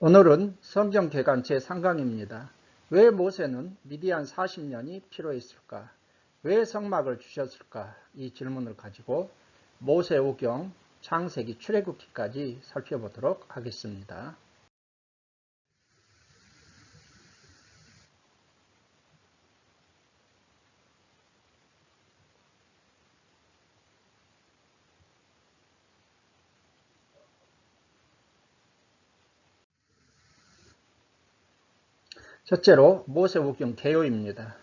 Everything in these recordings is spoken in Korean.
오늘은 성경 개관 제3강입니다. 왜 모세는 미디안 40년이 필요했을까? 왜 성막을 주셨을까? 이 질문을 가지고 모세오경, 창세기, 출애굽기까지 살펴보도록 하겠습니다. 첫째로 모세오경 개요입니다.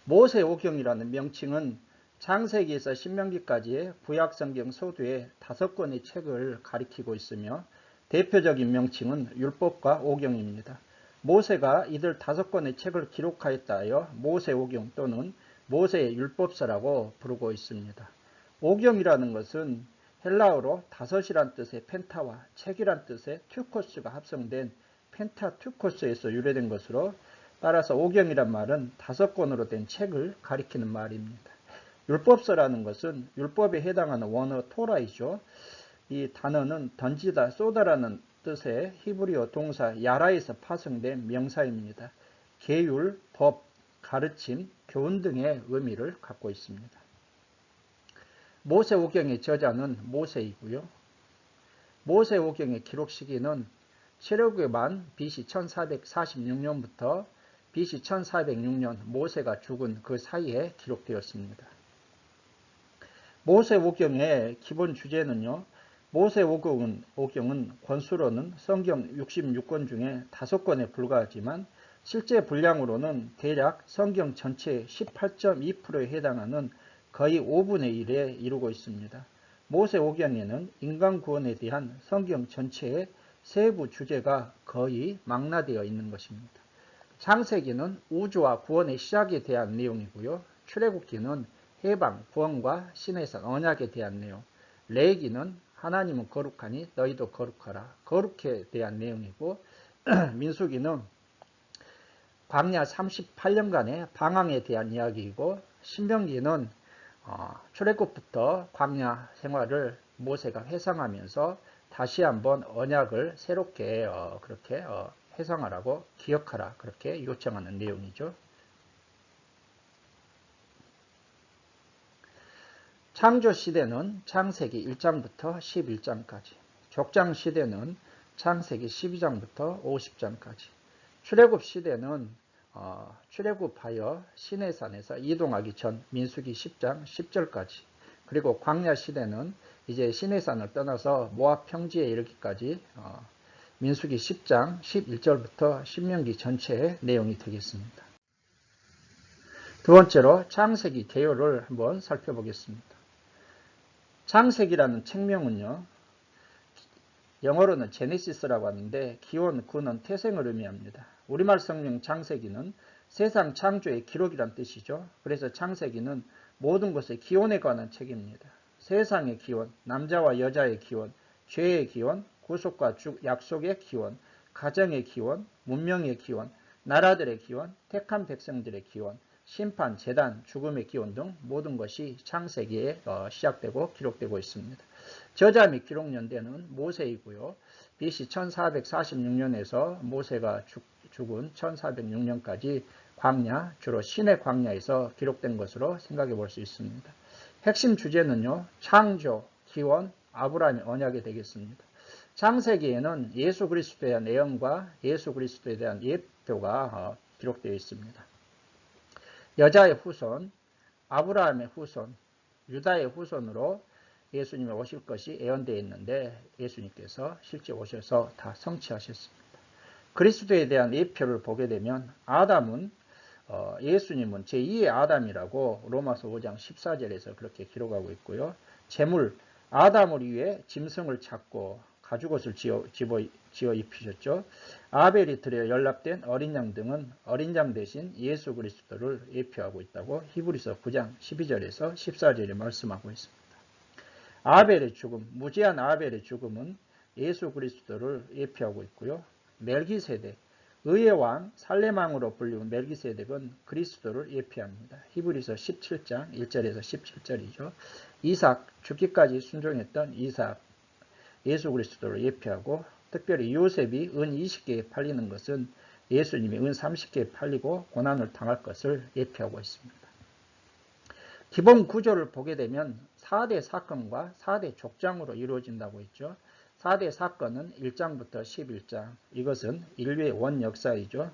모세오경이라는 명칭은 창세기에서 신명기까지의 구약성경 소두의 5권의 책을 가리키고 있으며 대표적인 명칭은 율법과 오경입니다. 모세가 이들 5권의 책을 기록하였다 하여 모세오경 또는 모세의 율법서라고 부르고 있습니다. 오경이라는 것은 헬라어로 5이란 뜻의 펜타와 책이란 뜻의 튜코스가 합성된 펜타튜코스에서 유래된 것으로 따라서 오경이란 말은 5권으로 된 책을 가리키는 말입니다. 율법서라는 것은 율법에 해당하는 원어 토라이죠. 이 단어는 던지다, 쏟아라는 뜻의 히브리어 동사 야라에서 파생된 명사입니다. 계율, 법, 가르침, 교훈 등의 의미를 갖고 있습니다. 모세오경의 저자는 모세이고요. 모세오경의 기록 시기는 출애굽의 만 BC 1446년부터 BC 1406년 모세가 죽은 그 사이에 기록되었습니다. 모세오경의 기본 주제는요. 모세오경은 권수로는 성경 66권 중에 5권에 불과하지만 실제 분량으로는 대략 성경 전체의 18.2%에 해당하는 거의 5분의 1에 이루고 있습니다. 모세오경에는 인간 구원에 대한 성경 전체의 세부 주제가 거의 망라되어 있는 것입니다. 창세기는 우주와 구원의 시작에 대한 내용이고요. 출애굽기는 해방, 구원과 신해산, 언약에 대한 내용, 레위기는 하나님은 거룩하니 너희도 거룩하라, 거룩에 대한 내용이고 민수기는 광야 38년간의 방황에 대한 이야기이고 신명기는 출애굽부터 광야 생활을 모세가 회상하면서 다시 한번 언약을 새롭게 그렇게 회상하라고 기억하라 그렇게 요청하는 내용이죠. 창조 시대는 창세기 1장부터 11장까지, 족장 시대는 창세기 12장부터 50장까지, 출애굽 시대는 출애굽하여 시내산에서 이동하기 전 민수기 10장 10절까지, 그리고 광야 시대는 이제 시내산을 떠나서 모압 평지에 이르기까지 민수기 10장 11절부터 신명기 전체의 내용이 되겠습니다. 두 번째로 창세기 개요를 한번 살펴보겠습니다. 창세기라는 책명은요. 영어로는 제네시스라고 하는데 기원, 구는 태생을 의미합니다. 우리말 성명 창세기는 세상 창조의 기록이란 뜻이죠. 그래서 창세기는 모든 것의 기원에 관한 책입니다. 세상의 기원, 남자와 여자의 기원, 죄의 기원, 구속과 약속의 기원, 가정의 기원, 문명의 기원, 나라들의 기원, 택한 백성들의 기원, 심판, 재단, 죽음의 기원 등 모든 것이 창세기에 시작되고 기록되고 있습니다. 저자 및 기록 연대는 모세이고요. BC 1446년에서 모세가 죽은 1406년까지 광야, 주로 신의 광야에서 기록된 것으로 생각해 볼 수 있습니다. 핵심 주제는요. 창조, 기원, 아브라함의 언약이 되겠습니다. 창세기에는 예수 그리스도에 대한 예언과 예수 그리스도에 대한 예표가 기록되어 있습니다. 여자의 후손, 아브라함의 후손, 유다의 후손으로 예수님이 오실 것이 예언되어 있는데 예수님께서 실제 오셔서 다 성취하셨습니다. 그리스도에 대한 예표를 보게 되면 아담은 예수님은 제2의 아담이라고 로마서 5장 14절에서 그렇게 기록하고 있고요. 제물, 아담을 위해 짐승을 찾고 가죽옷을 지어 입히셨죠. 아벨이 드려 연락된 어린 양 등은 어린 양 대신 예수 그리스도를 예표하고 있다고 히브리서 9장 12절에서 14절에 말씀하고 있습니다. 아벨의 죽음, 무지한 아벨의 죽음은 예수 그리스도를 예표하고 있고요. 멜기세덱, 의의 왕, 살렘왕으로 불리운 멜기세덱은 그리스도를 예표합니다. 히브리서 17장 1절에서 17절이죠. 이삭, 죽기까지 순종했던 이삭, 예수 그리스도를 예표하고 특별히 요셉이 은 20개에 팔리는 것은 예수님이 은 30개에 팔리고 고난을 당할 것을 예표하고 있습니다. 기본 구조를 보게 되면 4대 사건과 4대 족장으로 이루어진다고 했죠. 4대 사건은 1장부터 11장. 이것은 인류의 원 역사이죠.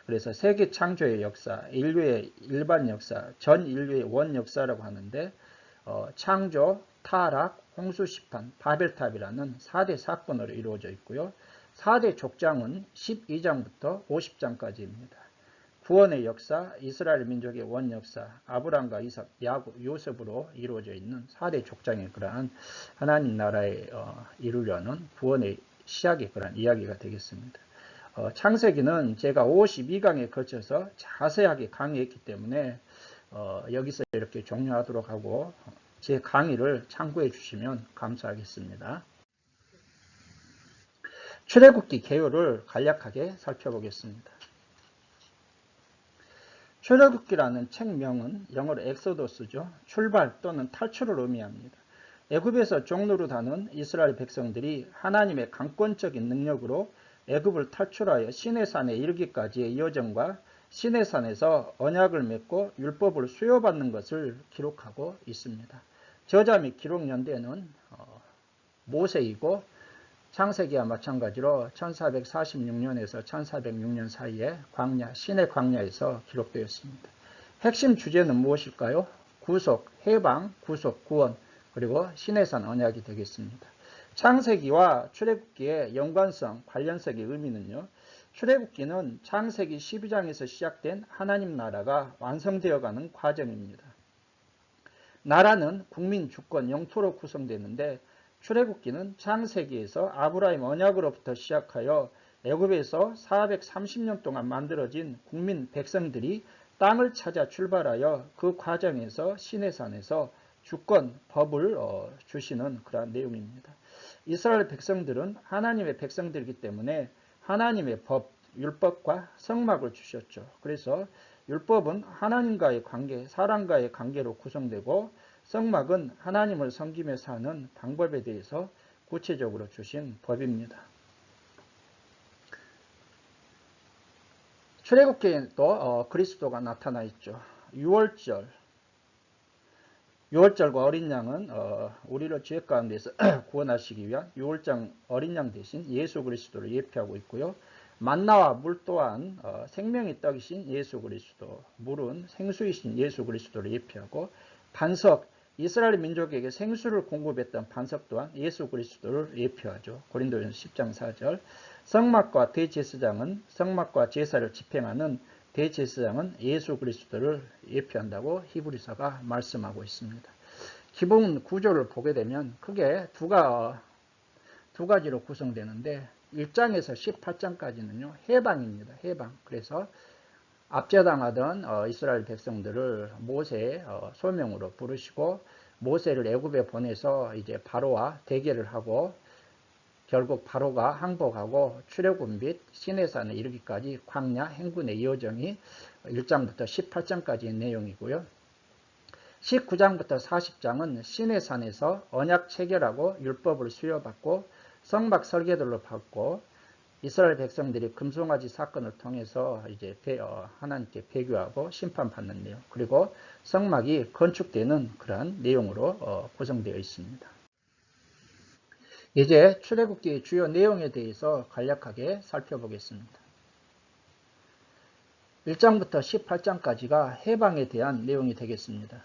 그래서 세계 창조의 역사, 인류의 일반 역사, 전 인류의 원 역사라고 하는데 창조, 타락, 홍수시판, 바벨탑이라는 4대 사건으로 이루어져 있고요. 4대 족장은 12장부터 50장까지입니다. 구원의 역사, 이스라엘 민족의 원 역사, 아브람과 이삭, 야곱, 요셉으로 이루어져 있는 4대 족장의 그러한 하나님 나라에 이루려는 구원의 시작의 그러한 이야기가 되겠습니다. 창세기는 제가 52강에 걸쳐서 자세하게 강의했기 때문에 여기서 이렇게 종료하도록 하고 제 강의를 참고해 주시면 감사하겠습니다. 출애굽기 개요를 간략하게 살펴보겠습니다. 출애굽기라는 책명은 영어로 엑소더스죠. 출발 또는 탈출을 의미합니다. 애굽에서 종노릇하는 이스라엘 백성들이 하나님의 강권적인 능력으로 애굽을 탈출하여 시내산에 이르기까지의 여정과 시내산에서 언약을 맺고 율법을 수여받는 것을 기록하고 있습니다. 저자 및 기록 연대는 모세이고 창세기와 마찬가지로 1446년에서 1406년 사이에 광야, 시내 광야에서 기록되었습니다. 핵심 주제는 무엇일까요? 구속, 해방, 구속, 구원, 그리고 시내산 언약이 되겠습니다. 창세기와 출애굽기의 연관성, 관련성의 의미는요. 출애굽기는 창세기 12장에서 시작된 하나님 나라가 완성되어가는 과정입니다. 나라는 국민, 주권, 영토로 구성되는데 출애굽기는 창세기에서 아브라함 언약으로부터 시작하여 애굽에서 430년 동안 만들어진 국민 백성들이 땅을 찾아 출발하여 그 과정에서 시내산에서 주권, 법을 주시는 그러한 내용입니다. 이스라엘 백성들은 하나님의 백성들이기 때문에 하나님의 법, 율법과 성막을 주셨죠. 그래서 율법은 하나님과의 관계, 사람과의 관계로 구성되고 성막은 하나님을 섬기며 사는 방법에 대해서 구체적으로 주신 법입니다. 출애굽기에도 그리스도가 나타나 있죠. 유월절과 어린 양은 우리를 죄 가운데서 구원하시기 위한 유월절 어린 양 대신 예수 그리스도를 예표하고 있고요. 만나와 물 또한 생명의 떡이신 예수 그리스도, 물은 생수이신 예수 그리스도를 예표하고 반석, 이스라엘 민족에게 생수를 공급했던 반석 또한 예수 그리스도를 예표하죠. 고린도전서 10장 4절. 성막과 대제사장은 성막과 제사를 집행하는 대제사장은 예수 그리스도를 예표한다고 히브리서가 말씀하고 있습니다. 기본 구조를 보게 되면 크게 두 가지로 구성되는데 1장에서 18장까지는요. 해방입니다. 해방. 그래서 압제당하던 이스라엘 백성들을 모세의 소명으로 부르시고 모세를 애굽에 보내서 이제 바로와 대결을 하고 결국 바로가 항복하고 출애굽 및 시내산에 이르기까지 광야 행군의 여정이 1장부터 18장까지의 내용이고요. 19장부터 40장은 시내산에서 언약 체결하고 율법을 수여받고 성막 설계들로 받고 이스라엘 백성들이 금송아지 사건을 통해서 이제 하나님께 배교하고 심판받는 내용, 그리고 성막이 건축되는 그러한 내용으로 구성되어 있습니다. 이제 출애굽기의 주요 내용에 대해서 간략하게 살펴보겠습니다. 1장부터 18장까지가 해방에 대한 내용이 되겠습니다.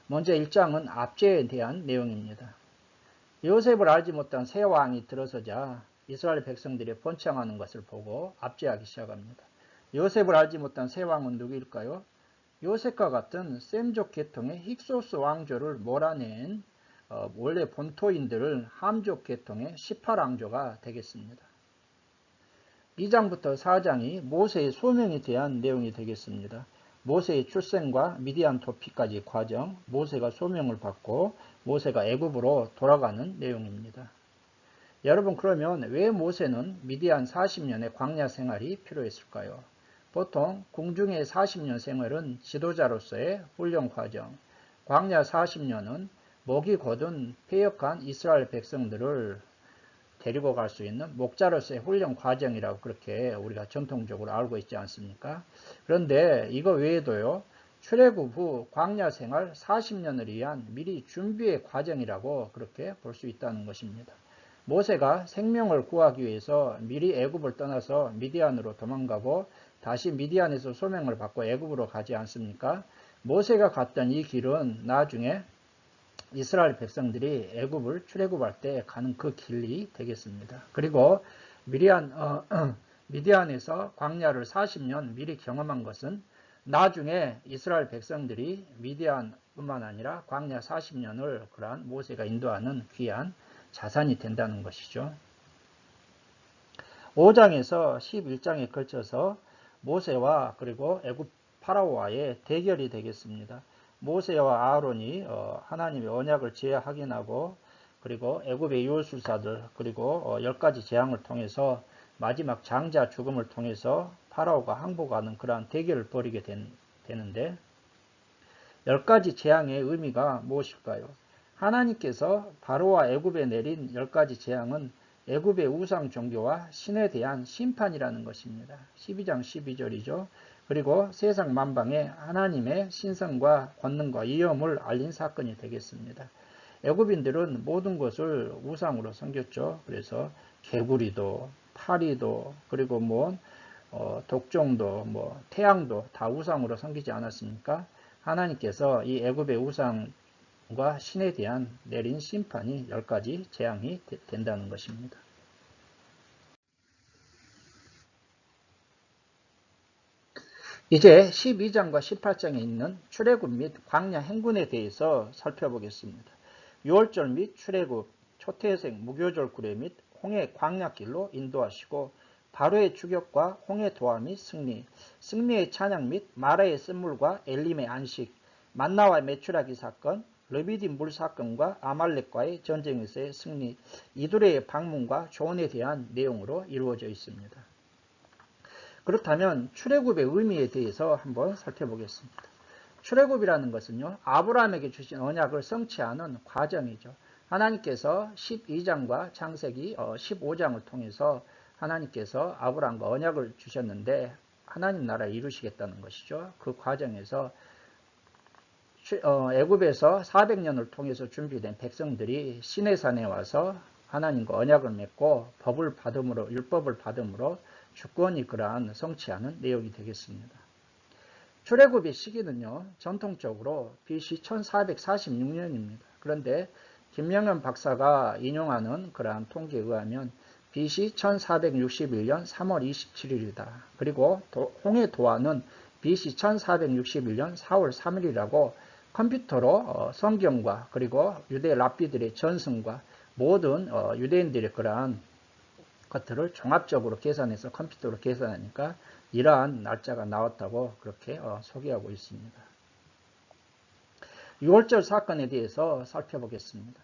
먼저 1장은 압제에 대한 내용입니다. 요셉을 알지 못한 새 왕이 들어서자 이스라엘 백성들이 번창하는 것을 보고 압제하기 시작합니다. 요셉을 알지 못한 새 왕은 누구일까요? 요셉과 같은 셈족 계통의 힉소스 왕조를 몰아낸 원래 본토인들을 함족 계통의 18왕조가 되겠습니다. 2장부터 4장이 모세의 소명에 대한 내용이 되겠습니다. 모세의 출생과 미디안 도피까지 과정, 모세가 소명을 받고 모세가 애굽으로 돌아가는 내용입니다. 여러분, 그러면 왜 모세는 미디안 40년의 광야 생활이 필요했을까요? 보통 궁중의 40년 생활은 지도자로서의 훈련 과정, 광야 40년은 목이 곧은 패역한 이스라엘 백성들을 데리고 갈 수 있는 목자로서의 훈련 과정이라고 그렇게 우리가 전통적으로 알고 있지 않습니까? 그런데 이거 외에도요. 출애굽 후 광야 생활 40년을 위한 미리 준비의 과정이라고 그렇게 볼 수 있다는 것입니다. 모세가 생명을 구하기 위해서 미리 애굽을 떠나서 미디안으로 도망가고 다시 미디안에서 소명을 받고 애굽으로 가지 않습니까? 모세가 갔던 이 길은 나중에 이스라엘 백성들이 애굽을 출애굽할 때 가는 그 길이 되겠습니다. 그리고 미디안에서 광야를 40년 미리 경험한 것은 나중에 이스라엘 백성들이 미디안뿐만 아니라 광야 40년을 그러한 모세가 인도하는 귀한 자산이 된다는 것이죠. 5장에서 11장에 걸쳐서 모세와 그리고 애굽 파라오와의 대결이 되겠습니다. 모세와 아론이 하나님의 언약을 재확인하고 그리고 애굽의 유월술사들 그리고 10가지 재앙을 통해서 마지막 장자 죽음을 통해서 파라오가 항복하는 그러한 대결을 벌이게 되는데 10가지 재앙의 의미가 무엇일까요? 하나님께서 바로와 애굽에 내린 10가지 재앙은 애굽의 우상 종교와 신에 대한 심판이라는 것입니다. 12장 12절이죠. 그리고 세상 만방에 하나님의 신성과 권능과 위엄을 알린 사건이 되겠습니다. 애굽인들은 모든 것을 우상으로 섬겼죠. 그래서 개구리도 파리도 그리고 독종도 태양도 다 우상으로 섬기지 않았습니까? 하나님께서 이 애굽의 우상과 신에 대한 내린 심판이 10가지 재앙이 된다는 것입니다. 이제 12장과 18장에 있는 출애굽 및 광야 행군에 대해서 살펴보겠습니다. 6월절 및 출애굽, 초태생 무교절 구례 및 홍해 광야길로 인도하시고 바로의 추격과 홍해 도하 및 승리, 승리의 찬양 및 마라의 쓴물과 엘림의 안식, 만나와 메추라기 사건, 르비딤 물 사건과 아말렉과의 전쟁에서의 승리, 이두레의 방문과 조언에 대한 내용으로 이루어져 있습니다. 그렇다면 출애굽의 의미에 대해서 한번 살펴보겠습니다. 출애굽이라는 것은요, 아브라함에게 주신 언약을 성취하는 과정이죠. 하나님께서 12장과 창세기 15장을 통해서 하나님께서 아브라함과 언약을 주셨는데 하나님 나라를 이루시겠다는 것이죠. 그 과정에서 애굽에서 400년을 통해서 준비된 백성들이 시내산에 와서 하나님과 언약을 맺고 법을 받음으로 율법을 받음으로 주권이 그러한 성취하는 내용이 되겠습니다. 출애굽의 시기는요, 전통적으로 BC 1446년입니다. 그런데 김명현 박사가 인용하는 그러한 통계에 의하면 BC 1461년 3월 27일이다. 그리고 홍해 도하는 BC 1461년 4월 3일이라고 컴퓨터로 성경과 그리고 유대 랍비들의 전승과 모든 유대인들의 그러한 것들을 종합적으로 계산해서 컴퓨터로 계산하니까 이러한 날짜가 나왔다고 그렇게 소개하고 있습니다. 6월절 사건에 대해서 살펴보겠습니다.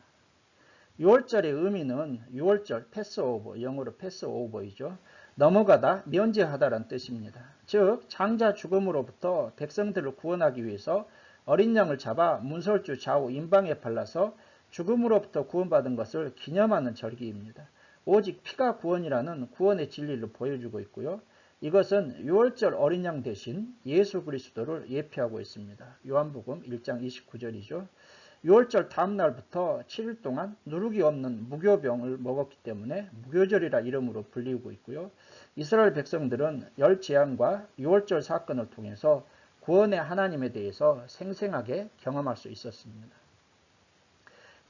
6월절의 의미는 6월절 패스오버, 영어로 패스오버이죠. 넘어가다, 면제하다라는 뜻입니다. 즉 장자 죽음으로부터 백성들을 구원하기 위해서 어린 양을 잡아 문설주 좌우 임방에 발라서 죽음으로부터 구원받은 것을 기념하는 절기입니다. 오직 피가 구원이라는 구원의 진리를 보여주고 있고요. 이것은 6월절 어린 양 대신 예수 그리스도를 예표하고 있습니다. 요한복음 1장 29절이죠. 6월절 다음 날부터 7일 동안 누룩이 없는 무교병을 먹었기 때문에 무교절이라 이름으로 불리고 있고요. 이스라엘 백성들은 열 재앙과 6월절 사건을 통해서 구원의 하나님에 대해서 생생하게 경험할 수 있었습니다.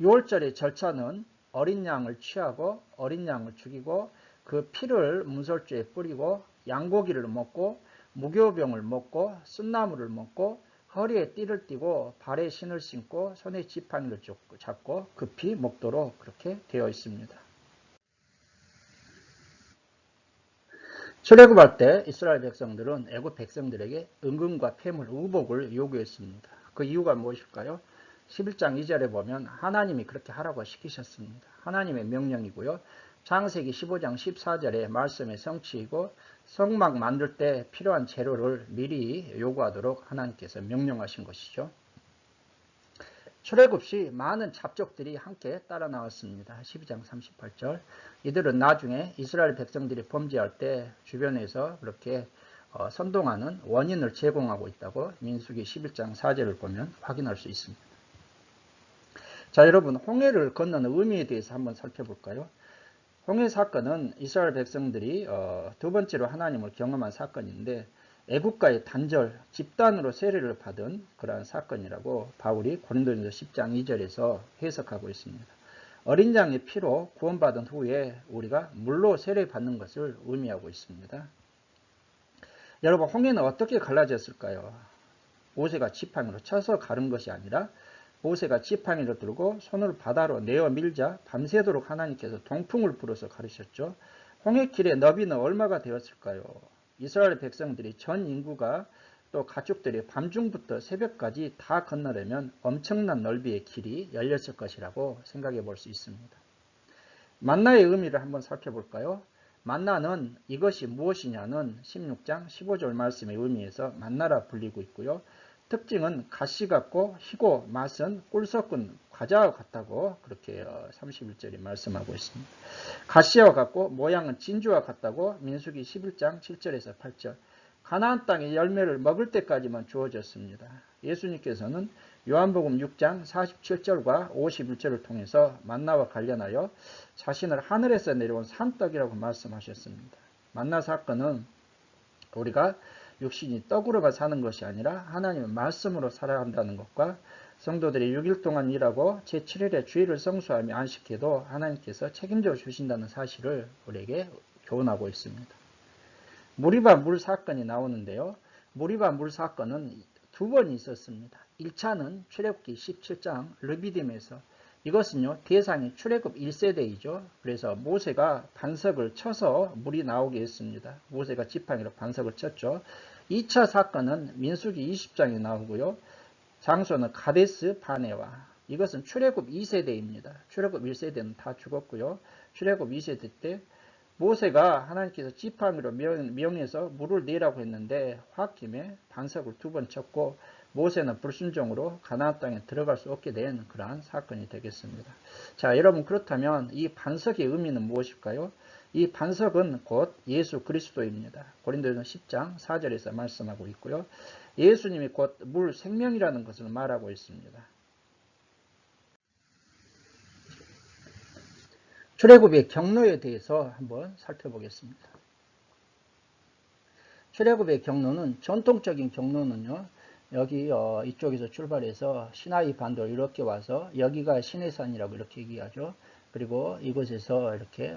6월절의 절차는 어린 양을 취하고 어린 양을 죽이고 그 피를 문설주에 뿌리고 양고기를 먹고 무교병을 먹고 쓴나물을 먹고 허리에 띠를 띠고 발에 신을 신고 손에 지팡이를 잡고 급히 먹도록 그렇게 되어 있습니다. 출애굽할 때 이스라엘 백성들은 애굽 백성들에게 은금과 폐물, 의복을 요구했습니다. 그 이유가 무엇일까요? 11장 2절에 보면 하나님이 그렇게 하라고 시키셨습니다. 하나님의 명령이고요. 창세기 15장 14절의 말씀의 성취이고 성막 만들 때 필요한 재료를 미리 요구하도록 하나님께서 명령하신 것이죠. 출애굽 시 많은 잡족들이 함께 따라 나왔습니다. 12장 38절. 이들은 나중에 이스라엘 백성들이 범죄할 때 주변에서 그렇게 선동하는 원인을 제공하고 있다고 민수기 11장 4절을 보면 확인할 수 있습니다. 자, 여러분, 홍해를 건너는 의미에 대해서 한번 살펴볼까요? 홍해 사건은 이스라엘 백성들이 두 번째로 하나님을 경험한 사건인데 애국가의 단절, 집단으로 세례를 받은 그러한 사건이라고 바울이 고린도전서 10장 2절에서 해석하고 있습니다. 어린 양의 피로 구원받은 후에 우리가 물로 세례받는 것을 의미하고 있습니다. 여러분, 홍해는 어떻게 갈라졌을까요? 모세가 지팡이로 쳐서 가른 것이 아니라 모세가 지팡이를 들고 손을 바다로 내어 밀자 밤새도록 하나님께서 동풍을 불어서 가르쳤죠. 홍해길의 너비는 얼마가 되었을까요? 이스라엘 백성들이 전 인구가 또 가축들이 밤중부터 새벽까지 다 건너려면 엄청난 넓이의 길이 열렸을 것이라고 생각해 볼 수 있습니다. 만나의 의미를 한번 살펴볼까요? 만나는 이것이 무엇이냐는 16장 15절 말씀의 의미에서 만나라 불리고 있고요. 특징은 가시 같고 희고 맛은 꿀 섞은 과자와 같다고 그렇게 31절이 말씀하고 있습니다. 가시와 같고 모양은 진주와 같다고 민수기 11장 7절에서 8절. 가나안 땅의 열매를 먹을 때까지만 주어졌습니다. 예수님께서는 요한복음 6장 47절과 51절을 통해서 만나와 관련하여 자신을 하늘에서 내려온 산떡이라고 말씀하셨습니다. 만나 사건은 우리가 육신이 떡으로만 사는 것이 아니라 하나님의 말씀으로 살아간다는 것과 성도들이 6일 동안 일하고 제7일에 주일을 성수하며 안식해도 하나님께서 책임져 주신다는 사실을 우리에게 교훈하고 있습니다. 무리바 물 사건이 나오는데요. 무리바 물 사건은 두 번 있었습니다. 1차는 출애굽기 17장 르비딤에서 이것은요 대상이 출애굽 1세대이죠. 그래서 모세가 반석을 쳐서 물이 나오게 했습니다. 모세가 지팡이로 반석을 쳤죠. 2차 사건은 민수기 20장에 나오고요. 장소는 가데스 바네와 이것은 출애굽 2세대입니다. 출애굽 1세대는 다 죽었고요. 출애굽 2세대 때 모세가 하나님께서 지팡이로 명해서 물을 내라고 했는데 홧김에 반석을 두 번 쳤고 모세는 불순종으로 가나안 땅에 들어갈 수 없게 된 그러한 사건이 되겠습니다. 자, 여러분 그렇다면 이 반석의 의미는 무엇일까요? 이 반석은 곧 예수 그리스도입니다. 고린도전서 10장 4절에서 말씀하고 있고요. 예수님이 곧 물 생명이라는 것을 말하고 있습니다. 출애굽의 경로에 대해서 한번 살펴보겠습니다. 출애굽의 경로는 전통적인 경로는요. 여기 이쪽에서 출발해서 시나이 반도로 이렇게 와서 여기가 시내산이라고 이렇게 얘기하죠. 그리고 이곳에서 이렇게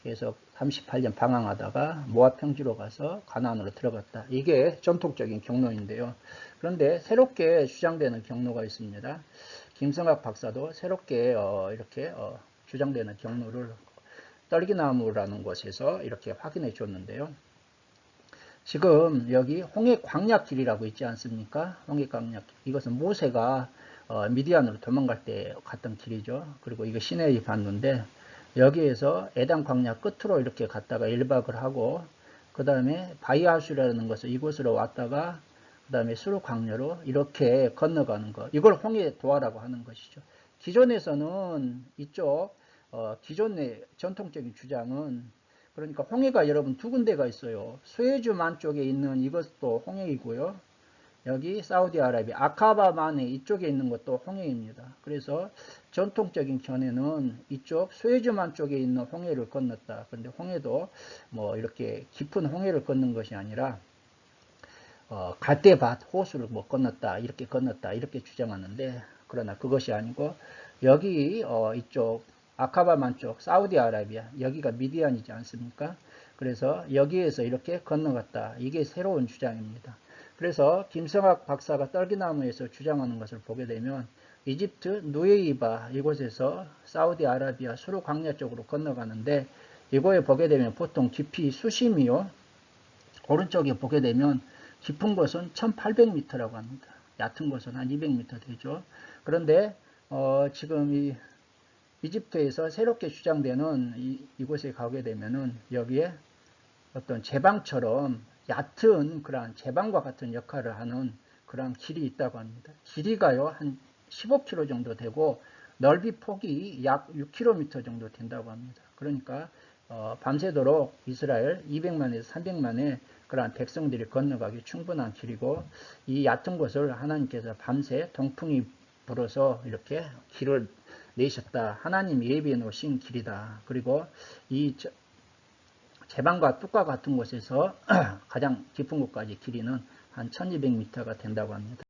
계속 38년 방황하다가 모압 평지로 가서 가나안으로 들어갔다. 이게 전통적인 경로인데요. 그런데 새롭게 주장되는 경로가 있습니다. 김성학 박사도 새롭게 이렇게 주장되는 경로를 떨기나무라는 곳에서 이렇게 확인해 줬는데요. 지금 여기 홍해광야길이라고 있지 않습니까? 홍해광야길. 이것은 모세가 미디안으로 도망갈 때 갔던 길이죠. 그리고 이거 시내의 반도인데 여기에서 에단 광야 끝으로 이렇게 갔다가 1박을 하고 그 다음에 바이아수라는 것을 이곳으로 왔다가 그 다음에 수르 광야로 이렇게 건너가는 것. 이걸 홍해도하라고 하는 것이죠. 기존에서는 이쪽 기존의 전통적인 주장은 그러니까 홍해가 여러분 두 군데가 있어요. 수에즈만 쪽에 있는 이것도 홍해이고요. 여기 사우디아라비아 아카바만에 이쪽에 있는 것도 홍해입니다. 그래서 전통적인 견해는 이쪽 수에즈만 쪽에 있는 홍해를 건넜다. 그런데 홍해도 뭐 이렇게 깊은 홍해를 건넌 것이 아니라 갈대밭 호수를 뭐 건넜다 이렇게 건넜다 이렇게 주장하는데 그러나 그것이 아니고 여기 이쪽 아카바만 쪽 사우디아라비아 여기가 미디안이지 않습니까? 그래서 여기에서 이렇게 건너갔다. 이게 새로운 주장입니다. 그래서 김성학 박사가 떨기나무에서 주장하는 것을 보게 되면 이집트 누에이바 이곳에서 사우디아라비아 수르 광야 쪽으로 건너가는데 이거에 보게 되면 보통 깊이 수십 미요. 오른쪽에 보게 되면 깊은 곳은 1800m라고 합니다. 얕은 곳은 한 200m 되죠. 그런데 지금 이 이집트에서 새롭게 주장되는 이곳에 가게 되면은 여기에 어떤 제방처럼 얕은 그러한 제방과 같은 역할을 하는 그러한 길이 있다고 합니다. 길이가요, 한 15km 정도 되고 넓이 폭이 약 6km 정도 된다고 합니다. 그러니까 밤새도록 이스라엘 200만에서 300만의 그러한 백성들이 건너가기 충분한 길이고, 이 얕은 곳을 하나님께서 밤새 동풍이 불어서 이렇게 길을 내셨다. 하나님이 예비해 놓으신 길이다. 그리고 이 제방과 뚝과 같은 곳에서 가장 깊은 곳까지 길이는 한 1200m가 된다고 합니다.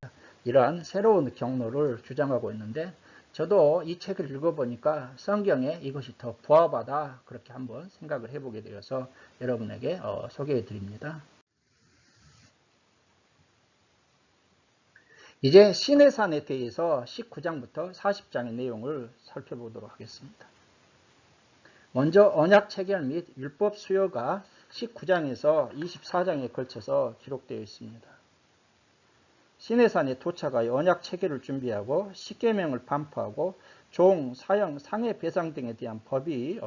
이러한 새로운 경로를 주장하고 있는데, 저도 이 책을 읽어보니까 성경에 이것이 더 부합하다, 그렇게 한번 생각을 해보게 되어서 여러분에게 소개해 드립니다. 이제 시내산에 대해서 19장부터 40장의 내용을 살펴보도록 하겠습니다. 먼저 언약 체결 및 율법 수요가 19장에서 24장에 걸쳐서 기록되어 있습니다. 시내산에 도착하여 언약 체결을 준비하고 십계명을 반포하고 종, 사형, 상해 배상 등에 대한 법이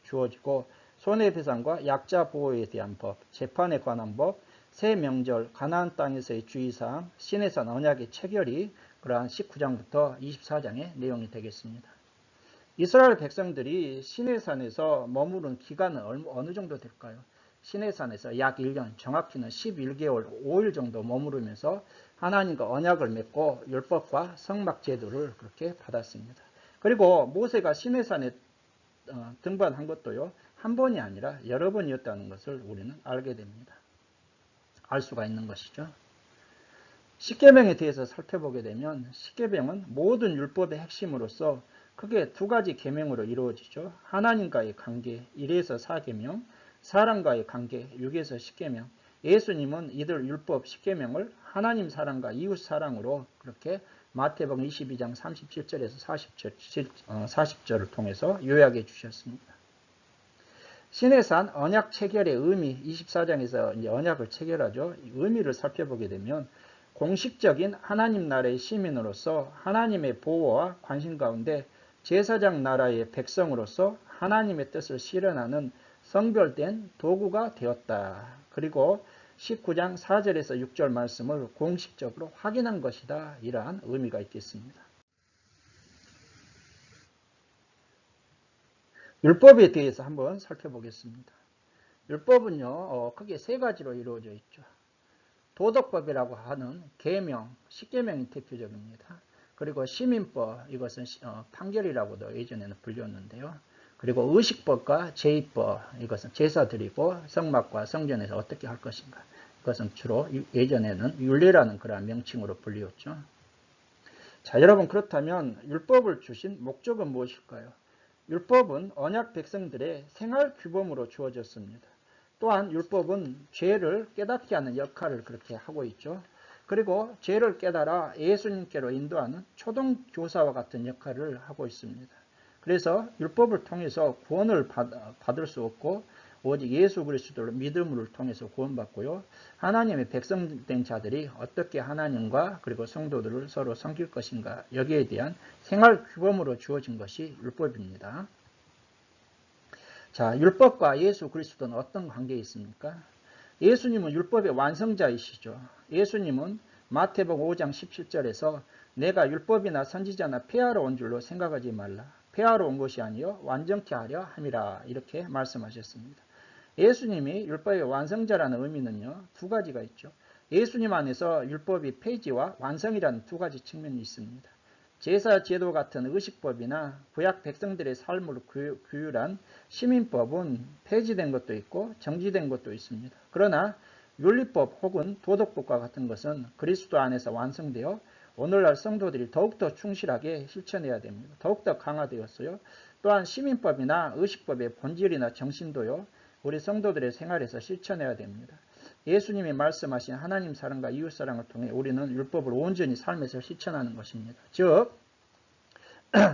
주어지고, 손해배상과 약자 보호에 대한 법, 재판에 관한 법, 새 명절, 가나안 땅에서의 주의사항, 시내산 언약의 체결이 그러한 19장부터 24장의 내용이 되겠습니다. 이스라엘 백성들이 시내산에서 머무른 기간은 어느 정도 될까요? 시내산에서 약 1년, 정확히는 11개월 5일 정도 머무르면서 하나님과 언약을 맺고 율법과 성막 제도를 그렇게 받았습니다. 그리고 모세가 시내산에 등반한 것도요, 한 번이 아니라 여러 번이었다는 것을 우리는 알게 됩니다. 알 수가 있는 것이죠. 십계명에 대해서 살펴보게 되면, 십계명은 모든 율법의 핵심으로서 크게 두 가지 계명으로 이루어지죠. 하나님과의 관계 1에서 4계명, 사람과의 관계 6에서 10계명. 예수님은 이들 율법 10계명을 하나님 사랑과 이웃 사랑으로 그렇게 마태복음 22장 37절에서 40절을 통해서 요약해 주셨습니다. 시내산 언약 체결의 의미, 24장에서 이제 언약을 체결하죠. 의미를 살펴보게 되면, 공식적인 하나님 나라의 시민으로서 하나님의 보호와 관심 가운데 제사장 나라의 백성으로서 하나님의 뜻을 실현하는 성별된 도구가 되었다. 그리고 19장 4절에서 6절 말씀을 공식적으로 확인한 것이다. 이러한 의미가 있겠습니다. 율법에 대해서 한번 살펴보겠습니다. 율법은요, 크게 세 가지로 이루어져 있죠. 도덕법이라고 하는 계명, 십계명이 대표적입니다. 그리고 시민법, 이것은 판결이라고도 예전에는 불렸는데요. 그리고 의식법과 제의법, 이것은 제사 드리고 성막과 성전에서 어떻게 할 것인가. 이것은 주로 예전에는 율례라는 그러한 명칭으로 불리웠죠. 자, 여러분, 그렇다면 율법을 주신 목적은 무엇일까요? 율법은 언약 백성들의 생활 규범으로 주어졌습니다. 또한 율법은 죄를 깨닫게 하는 역할을 그렇게 하고 있죠. 그리고 죄를 깨달아 예수님께로 인도하는 초등교사와 같은 역할을 하고 있습니다. 그래서 율법을 통해서 구원을 받을 수 없고, 오직 예수 그리스도를 믿음을 통해서 구원받고요, 하나님의 백성된 자들이 어떻게 하나님과 그리고 성도들을 서로 섬길 것인가, 여기에 대한 생활 규범으로 주어진 것이 율법입니다. 자, 율법과 예수 그리스도는 어떤 관계에 있습니까? 예수님은 율법의 완성자이시죠. 예수님은 마태복음 5장 17절에서 내가 율법이나 선지자나 폐하러 온 줄로 생각하지 말라. 폐하러 온 것이 아니요 완전케 하려 함이라. 이렇게 말씀하셨습니다. 예수님이 율법의 완성자라는 의미는요, 두 가지가 있죠. 예수님 안에서 율법이 폐지와 완성이라는 두 가지 측면이 있습니다. 제사 제도 같은 의식법이나 구약 백성들의 삶을 규율한 시민법은 폐지된 것도 있고 정지된 것도 있습니다. 그러나 윤리법 혹은 도덕법과 같은 것은 그리스도 안에서 완성되어 오늘날 성도들이 더욱더 충실하게 실천해야 됩니다. 더욱더 강화되었어요. 또한 시민법이나 의식법의 본질이나 정신도요, 우리 성도들의 생활에서 실천해야 됩니다. 예수님이 말씀하신 하나님 사랑과 이웃 사랑을 통해 우리는 율법을 온전히 삶에서 실천하는 것입니다. 즉,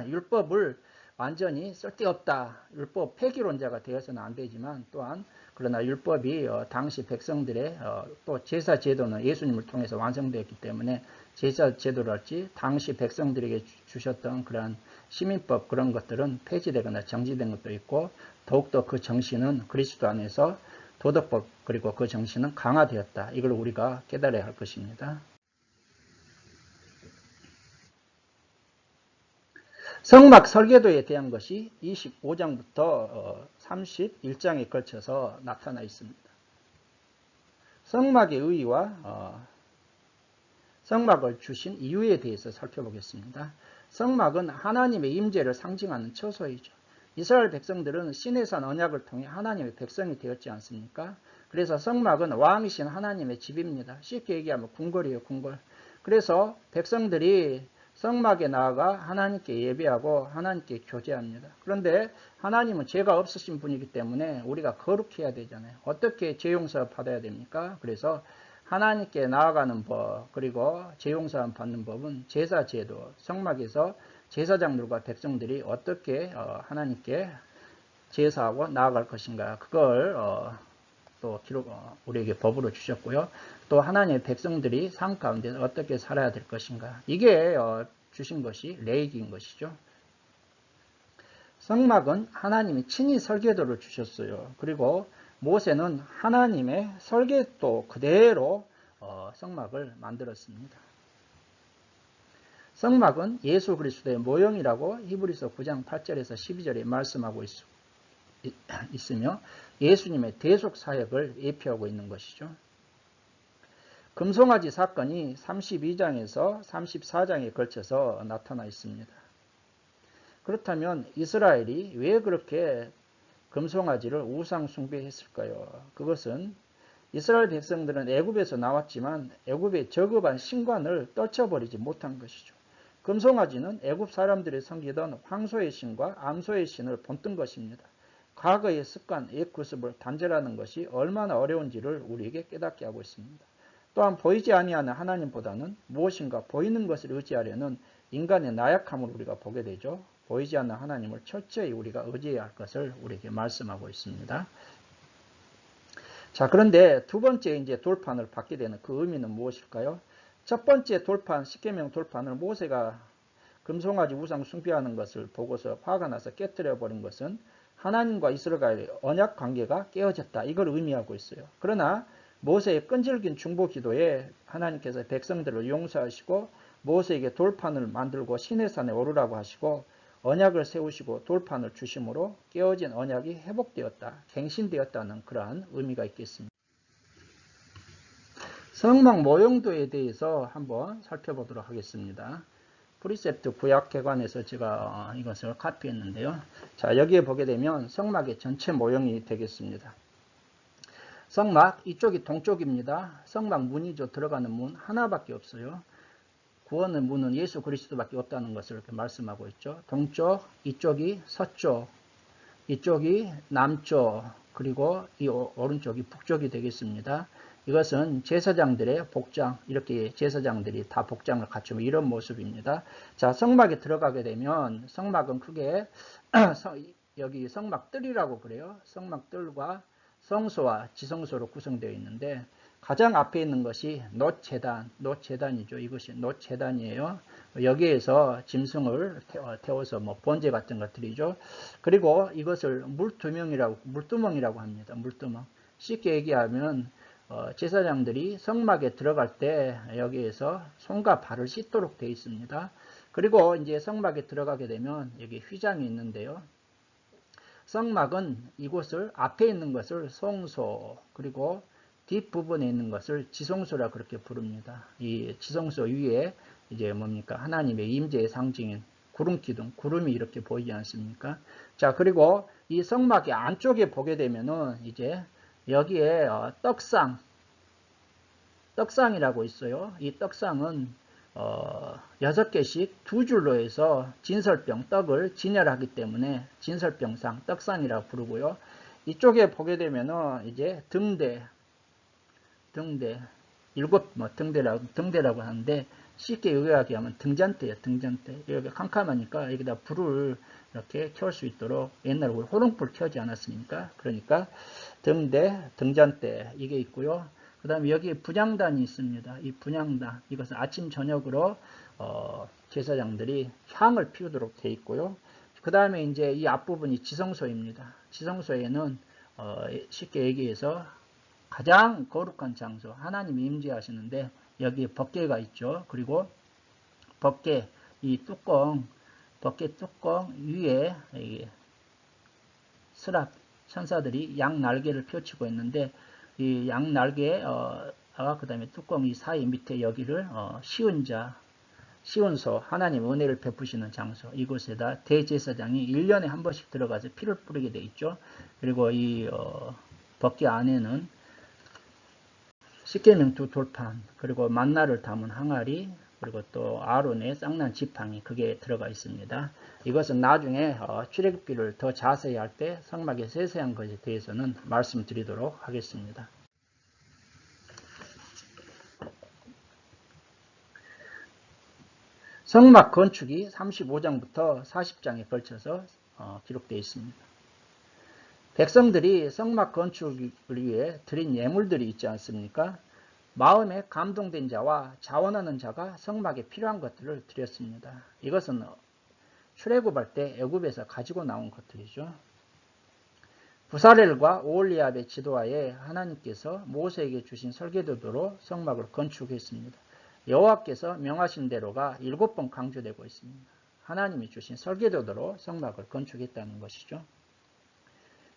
율법을 완전히 쓸데없다, 율법 폐기론자가 되어서는 안 되지만, 또한 그러나 율법이 당시 백성들의 또 제사 제도는 예수님을 통해서 완성되었기 때문에 제사 제도랄지 당시 백성들에게 주셨던 그러한 시민법, 그런 것들은 폐지되거나 정지된 것도 있고, 더욱더 그 정신은 그리스도 안에서 도덕법, 그리고 그 정신은 강화되었다. 이걸 우리가 깨달아야 할 것입니다. 성막 설계도에 대한 것이 25장부터 31장에 걸쳐서 나타나 있습니다. 성막의 의의와 성막을 주신 이유에 대해서 살펴보겠습니다. 성막은 하나님의 임재를 상징하는 처소이죠. 이스라엘 백성들은 시내 산 언약을 통해 하나님의 백성이 되었지 않습니까? 그래서 성막은 왕이신 하나님의 집입니다. 쉽게 얘기하면 궁궐이에요, 궁궐. 그래서 백성들이 성막에 나아가 하나님께 예배하고 하나님께 교제합니다. 그런데 하나님은 죄가 없으신 분이기 때문에 우리가 거룩해야 되잖아요. 어떻게 죄 용서 받아야 됩니까? 그래서 하나님께 나아가는 법, 그리고 죄 용서 받는 법은 제사 제도, 성막에서 제사장들과 백성들이 어떻게 하나님께 제사하고 나아갈 것인가, 그걸 또 우리에게 법으로 주셨고요. 또 하나님의 백성들이 삶 가운데 어떻게 살아야 될 것인가, 이게 주신 것이 레위기인 것이죠. 성막은 하나님이 친히 설계도를 주셨어요. 그리고 모세는 하나님의 설계도 그대로 성막을 만들었습니다. 성막은 예수 그리스도의 모형이라고 히브리서 9장 8절에서 12절에 말씀하고 있으며 예수님의 대속 사역을 예표하고 있는 것이죠. 금송아지 사건이 32장에서 34장에 걸쳐서 나타나 있습니다. 그렇다면 이스라엘이 왜 그렇게 금송아지를 우상 숭배했을까요? 그것은 이스라엘 백성들은 애굽에서 나왔지만 애굽의 저급한 신관을 떨쳐버리지 못한 것이죠. 금송아지는 애굽 사람들이 섬기던 황소의 신과 암소의 신을 본뜬 것입니다. 과거의 습관, 옛 구습을 단절하는 것이 얼마나 어려운지를 우리에게 깨닫게 하고 있습니다. 또한 보이지 아니하는 하나님보다는 무엇인가 보이는 것을 의지하려는 인간의 나약함을 우리가 보게 되죠. 보이지 않는 하나님을 철저히 우리가 의지해야 할 것을 우리에게 말씀하고 있습니다. 자, 그런데 두 번째 이제 돌판을 받게 되는 그 의미는 무엇일까요? 첫 번째 돌판, 십계명 돌판을 모세가 금송아지 우상 숭배하는 것을 보고서 화가 나서 깨뜨려 버린 것은 하나님과 이스라엘의 언약 관계가 깨어졌다, 이걸 의미하고 있어요. 그러나 모세의 끈질긴 중보 기도에 하나님께서 백성들을 용서하시고 모세에게 돌판을 만들고 시내산에 오르라고 하시고 언약을 세우시고 돌판을 주심으로 깨어진 언약이 회복되었다, 갱신되었다는 그러한 의미가 있겠습니다. 성막 모형도에 대해서 한번 살펴보도록 하겠습니다. 프리셉트 구약개관에서 제가 이것을 카피했는데요. 자, 여기에 보게 되면 성막의 전체 모형이 되겠습니다. 성막, 이쪽이 동쪽입니다. 성막 문이죠. 들어가는 문 하나밖에 없어요. 구원의 문은 예수 그리스도밖에 없다는 것을 이렇게 말씀하고 있죠. 동쪽, 이쪽이 서쪽, 이쪽이 남쪽, 그리고 이 오른쪽이 북쪽이 되겠습니다. 이것은 제사장들의 복장, 이렇게 제사장들이 다 복장을 갖추면 이런 모습입니다. 자, 성막에 들어가게 되면 성막은 크게 여기 성막뜰이라고 그래요. 성막뜰과 성소와 지성소로 구성되어 있는데 가장 앞에 있는 것이 놋제단이죠. 이것이 놋제단이에요. 여기에서 짐승을 태워서 뭐 번제 같은 것들이죠. 그리고 이것을 물두멍이라고 합니다. 물두멍. 쉽게 얘기하면 제사장들이 성막에 들어갈 때 여기에서 손과 발을 씻도록 되어 있습니다. 그리고 이제 성막에 들어가게 되면 여기 휘장이 있는데요. 성막은 이곳을 앞에 있는 것을 성소, 그리고 뒷부분에 있는 것을 지성소라 그렇게 부릅니다. 이 지성소 위에 이제 뭡니까? 하나님의 임재의 상징인 구름 기둥, 구름이 이렇게 보이지 않습니까? 자, 그리고 이 성막의 안쪽에 보게 되면은 이제 여기에 떡상이라고 있어요. 이 떡상은 6개씩 두 줄로 해서 진설병, 떡을 진열하기 때문에 진설병상, 떡상이라고 부르고요. 이쪽에 보게 되면은 이제 등대, 등대라고 하는데 쉽게 요약하게 하면 등잔대예요, 등잔대. 여기 캄캄하니까 여기다 불을 이렇게 켤 수 있도록 옛날에 우리 호롱불 켜지 않았습니까? 그러니까 등대, 등잔대 이게 있고요. 그 다음에 여기 분향단이 있습니다. 이 분향단, 이것은 아침 저녁으로 제사장들이 향을 피우도록 되어 있고요. 그 다음에 이제 이 앞부분이 지성소입니다. 지성소에는 쉽게 얘기해서 가장 거룩한 장소, 하나님이 임재하시는데 여기에 법궤가 있죠. 그리고 법궤, 이 뚜껑, 덮개 뚜껑 위에 스랍 천사들이 양 날개를 펼치고 있는데 이 양 날개 그 다음에 뚜껑 이 사이 밑에 여기를 시온소 하나님 은혜를 베푸시는 장소 이곳에다 대제사장이 1년에 한 번씩 들어가서 피를 뿌리게 돼 있죠. 그리고 이 덮개 안에는 십계명 두 돌판 그리고 만나를 담은 항아리 그리고 또 아론의 쌍난 지팡이 그게 들어가 있습니다. 이것은 나중에 출애굽기를 더 자세히 할 때 성막의 세세한 것에 대해서는 말씀드리도록 하겠습니다. 성막 건축이 35장부터 40장에 걸쳐서 기록되어 있습니다. 백성들이 성막 건축을 위해 드린 예물들이 있지 않습니까? 마음에 감동된 자와 자원하는 자가 성막에 필요한 것들을 드렸습니다. 이것은 출애굽할 때 애굽에서 가지고 나온 것들이죠. 부사렐과 오홀리압의 지도하에 하나님께서 모세에게 주신 설계도대로 성막을 건축했습니다. 여호와께서 명하신 대로가 7번 강조되고 있습니다. 하나님이 주신 설계도대로 성막을 건축했다는 것이죠.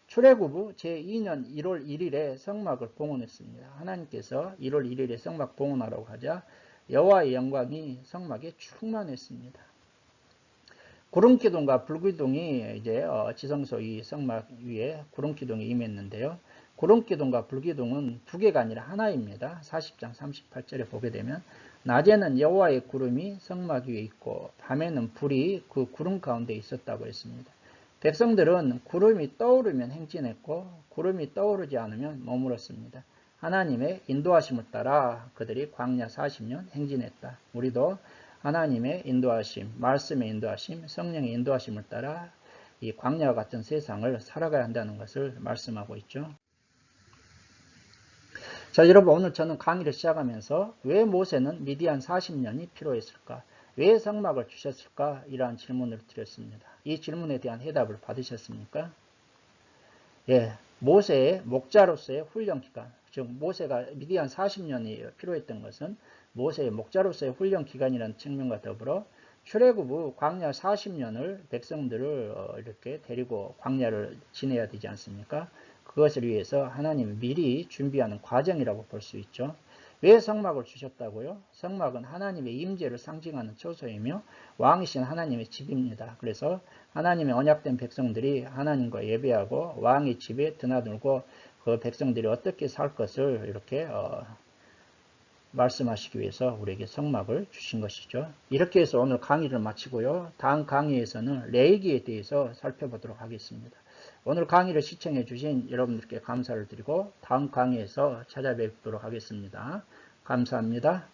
출애굽 후 제2년 1월 1일에 성막을 봉헌했습니다. 하나님께서 1월 1일에 성막 봉헌하라고 하자 여호와의 영광이 성막에 충만했습니다. 구름기둥과 불기둥이 이제 지성소 이 성막 위에 구름기둥이 임했는데요. 구름기둥과 불기둥은 두 개가 아니라 하나입니다. 40장 38절에 보게 되면 낮에는 여호와의 구름이 성막 위에 있고 밤에는 불이 그 구름 가운데 있었다고 했습니다. 백성들은 구름이 떠오르면 행진했고 구름이 떠오르지 않으면 머물었습니다. 하나님의 인도하심을 따라 그들이 광야 40년 행진했다. 우리도 하나님의 인도하심, 말씀의 인도하심, 성령의 인도하심을 따라 이 광야와 같은 세상을 살아가야 한다는 것을 말씀하고 있죠. 자, 여러분 오늘 저는 강의를 시작하면서 왜 모세는 미디안 40년이 필요했을까? 왜 성막을 주셨을까? 이러한 질문을 드렸습니다. 이 질문에 대한 해답을 받으셨습니까? 예, 모세의 목자로서의 훈련 기간, 즉 모세가 미디안 40년이 필요했던 것은 모세의 목자로서의 훈련 기간이라는 측면과 더불어 출애굽 후 광야 40년을 백성들을 이렇게 데리고 광야를 지내야 되지 않습니까? 그것을 위해서 하나님이 미리 준비하는 과정이라고 볼 수 있죠. 왜 성막을 주셨다고요? 성막은 하나님의 임재를 상징하는 처소이며 왕이신 하나님의 집입니다. 그래서 하나님의 언약된 백성들이 하나님과 예배하고 왕의 집에 드나들고 그 백성들이 어떻게 살 것을 이렇게 말씀하시기 위해서 우리에게 성막을 주신 것이죠. 이렇게 해서 오늘 강의를 마치고요. 다음 강의에서는 레위기에 대해서 살펴보도록 하겠습니다. 오늘 강의를 시청해 주신 여러분들께 감사를 드리고 다음 강의에서 찾아뵙도록 하겠습니다. 감사합니다.